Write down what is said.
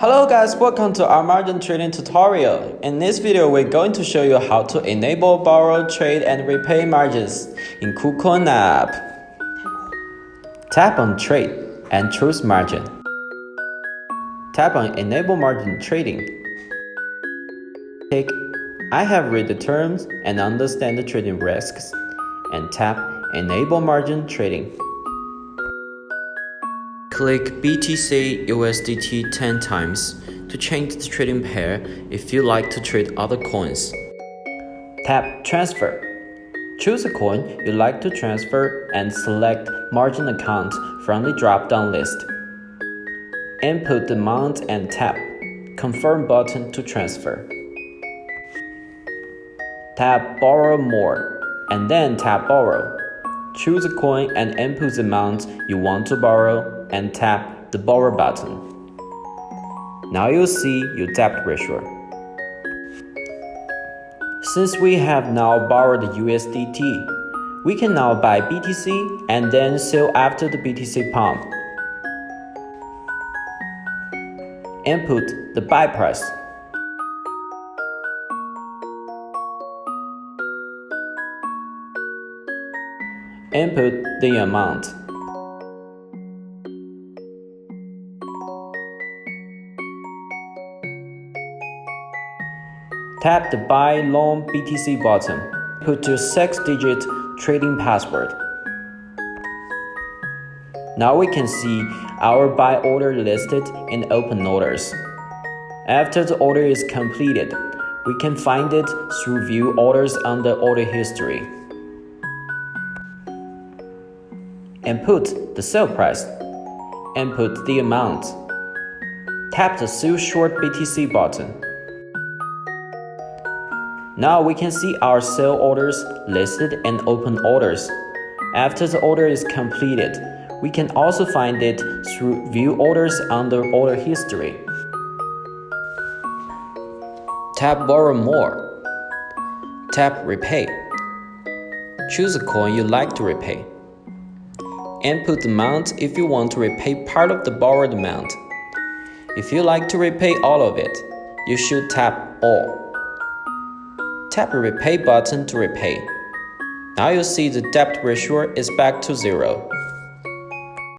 Hello guys, welcome to our margin trading tutorial. In this video, we're going to show you how to enable borrow, trade, and repay margins in KuCoin app. Tap on Trade and choose Margin. Tap on Enable Margin Trading. Tick I have read the terms and understand the trading risks, and tap Enable Margin Trading. Click BTC USDT 10 times to change the trading pair if you like to trade other coins. Tap Transfer. Choose a coin you like to transfer and select Margin Account from the drop-down list. Input the amount and tap Confirm button to transfer. Tap Borrow More and then tap Borrow. Choose a coin and input the amount you want to borrow and tap the Borrow button. Now you'll see your debt ratio. Since we have now borrowed USDT, we can now buy BTC and then sell after the BTC pump. Input the buy price. Input the amount. Tap the Buy Loan BTC button. Put your 6-digit trading password. Now we can see our buy order listed in open orders. After the order is completed, we can find it through View Orders under Order History. Input the sale price. Input the amount. Tap the Sell Short BTC button. Now we can see our sale orders listed in open orders. After the order is completed, we can also find it through View Orders under Order History. Tap Borrow More. Tap Repay. Choose a coin you like to repay. Input the amount if you want to repay part of the borrowed amount. If you like to repay all of it, you should tap All. Tap the Repay button to repay. Now you'll see the debt ratio is back to 0.